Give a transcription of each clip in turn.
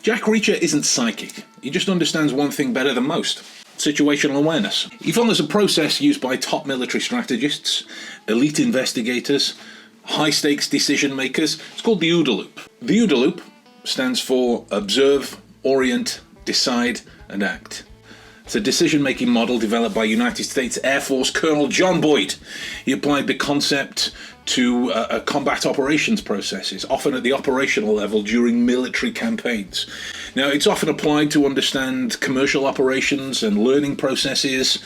Jack Reacher isn't psychic. He just understands one thing better than most: situational awareness. He follows a process used by top military strategists, elite investigators, high-stakes decision makers. It's called the OODA loop. The OODA loop stands for observe, orient, decide, and act. It's a decision-making model developed by United States Air Force Colonel John Boyd. He applied the concept to combat operations processes, often at the operational level during military campaigns. Now, it's often applied to understand commercial operations and learning processes.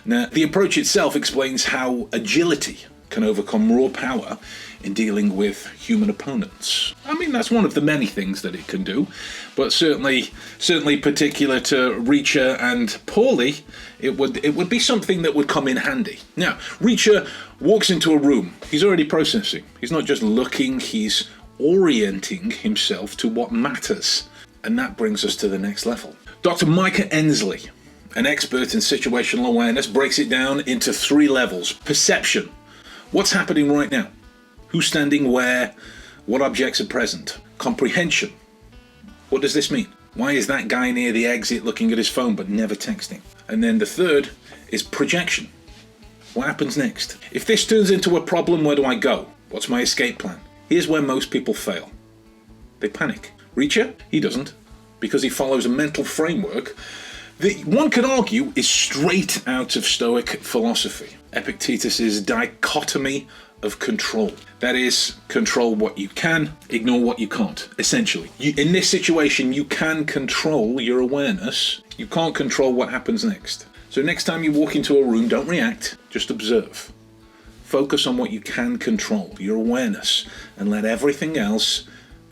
Now, the approach itself explains how agility can overcome raw power in dealing with human opponents. I mean, that's one of the many things that it can do, but certainly particular to Reacher and Paulie, it would be something that would come in handy. Now, Reacher walks into a room. He's already processing. He's not just looking, he's orienting himself to what matters. And that brings us to the next level. Dr. Micah Ensley, an expert in situational awareness, breaks it down into 3 levels. Perception. What's happening right now? Who's standing where? What objects are present? Comprehension. What does this mean? Why is that guy near the exit looking at his phone but never texting? And then the third is projection. What happens next? If this turns into a problem, where do I go? What's my escape plan? Here's where most people fail. They panic. Reacher? He doesn't, because he follows a mental framework that one could argue is straight out of Stoic philosophy. Epictetus's dichotomy of control. That is, control what you can, ignore what you can't. Essentially, in this situation, you can control your awareness. You can't control what happens next. So next time you walk into a room, don't react, just observe. Focus on what you can control, your awareness, and let everything else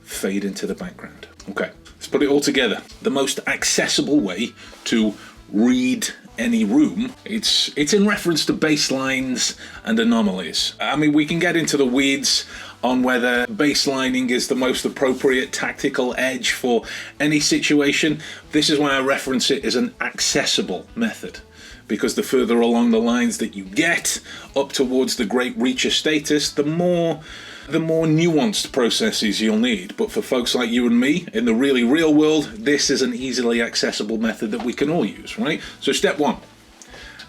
fade into the background. Okay, let's put it all together. The most accessible way to read any room, it's in reference to baselines and anomalies. I mean, we can get into the weeds on whether baselining is the most appropriate tactical edge for any situation. This is why I reference it as an accessible method, because the further along the lines that you get up towards the great Reacher status, the more nuanced processes you'll need. But for folks like you and me, in the really real world, this is an easily accessible method that we can all use, right? So step 1,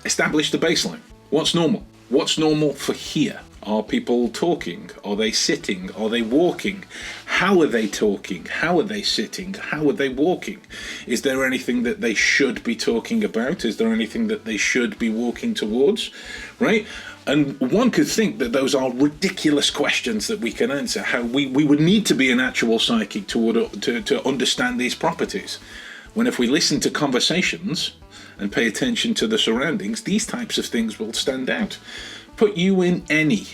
establish the baseline. What's normal? What's normal for here? Are people talking? Are they sitting? Are they walking? How are they talking? How are they sitting? How are they walking? Is there anything that they should be talking about? Is there anything that they should be walking towards? Right? And one could think that those are ridiculous questions that we can answer. How we would need to be an actual psychic to understand these properties. When if we listen to conversations and pay attention to the surroundings, these types of things will stand out. Put you in any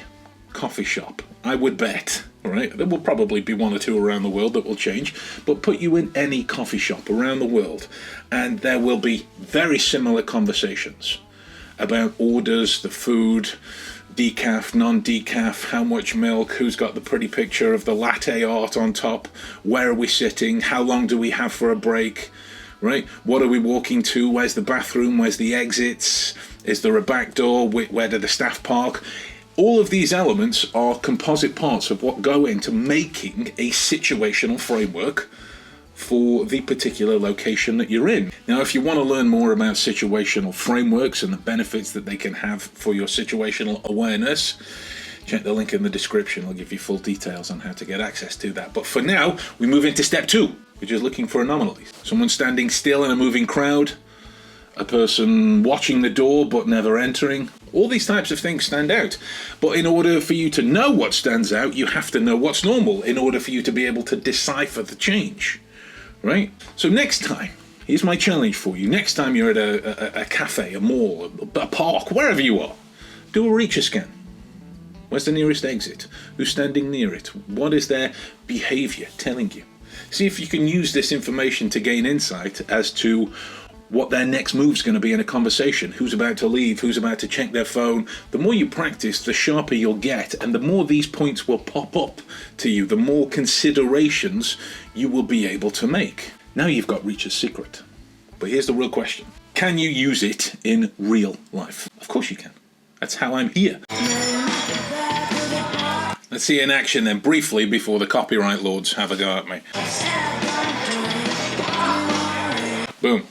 coffee shop, I would bet, right? There will probably be 1 or 2 around the world that will change, but put you in any coffee shop around the world, and there will be very similar conversations about orders, the food, decaf, non-decaf, how much milk, who's got the pretty picture of the latte art on top, where are we sitting, how long do we have for a break, right? What are we walking to? Where's the bathroom? Where's the exits? Is there a back door? Where do the staff park? All of these elements are composite parts of what go into making a situational framework for the particular location that you're in. Now, if you want to learn more about situational frameworks and the benefits that they can have for your situational awareness, check the link in the description. I'll give you full details on how to get access to that. But for now, we move into step 2, which is looking for anomalies. Someone standing still in a moving crowd, a person watching the door but never entering. All these types of things stand out. But in order for you to know what stands out, you have to know what's normal in order for you to be able to decipher the change. Right? So next time, here's my challenge for you. Next time you're at a cafe, a mall, a park, wherever you are, do a Reacher scan. Where's the nearest exit? Who's standing near it? What is their behavior telling you? See if you can use this information to gain insight as to what their next move's going to be in a conversation, who's about to leave, who's about to check their phone. The more you practice, the sharper you'll get, and the more these points will pop up to you, the more considerations you will be able to make. Now you've got Reacher's secret. But here's the real question. Can you use it in real life? Of course you can. That's how I'm here. Let's see it in action then, briefly, before the copyright lords have a go at me. Boom.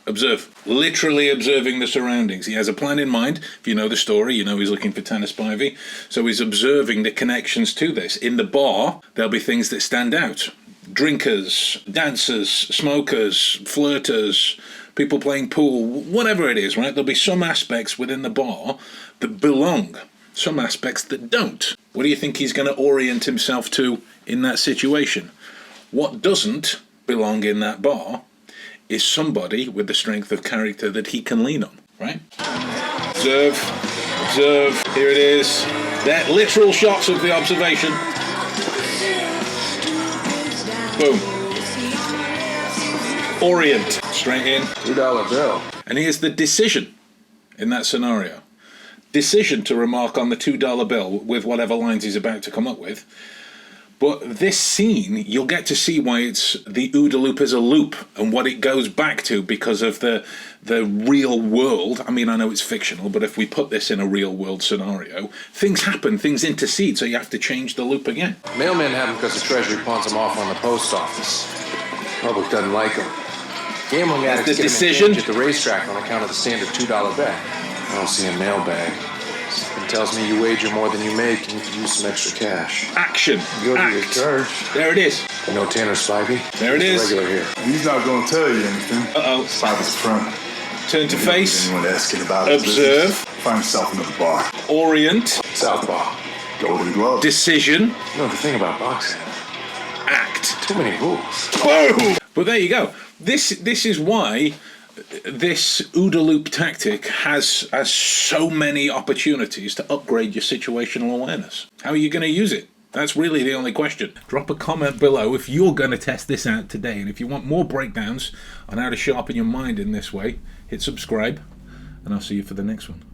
Observe. Literally observing the surroundings. He has a plan in mind. If you know the story, you know he's looking for Tanner Spivey. So he's observing the connections to this. In the bar, there'll be things that stand out. Drinkers, dancers, smokers, flirters, people playing pool, whatever it is, right? There'll be some aspects within the bar that belong, some aspects that don't. What do you think he's going to orient himself to in that situation? What doesn't belong in that bar is somebody with the strength of character that he can lean on, right? Observe, observe, here it is. They're literal shots of the observation. Boom. Orient, straight in. $2 bill. And here's the decision in that scenario. Decision to remark on the $2 bill with whatever lines he's about to come up with. But this scene, you'll get to see why it's the OODA loop is a loop and what it goes back to because of the real world. I mean, I know it's fictional, but if we put this in a real world scenario, things happen, things intercede, so you have to change the loop again. Mailmen have them because the Treasury pawns them off on the post office. Public doesn't like them. Gambling addicts the get decision at the racetrack on account of the standard $2 bet. I don't see a mailbag. It tells me you wager more than you make and you can use some extra cash. Action. Guilty as charged. There it is. You know Tanner Spivey? There it is. Regular here. He's not going to tell you anything. Uh-oh. Spivey's a friend. Turn to face. Anyone asking about his Observe. business, find himself into the bar. Orient. Southpaw. Golden glove. Decision. You know the thing about boxing? Act. Too many rules. Boom! But there you go. This is why this OODA loop tactic has so many opportunities to upgrade your situational awareness. How are you going to use it? That's really the only question. Drop a comment below if you're going to test this out today. And if you want more breakdowns on how to sharpen your mind in this way, hit subscribe, and I'll see you for the next one.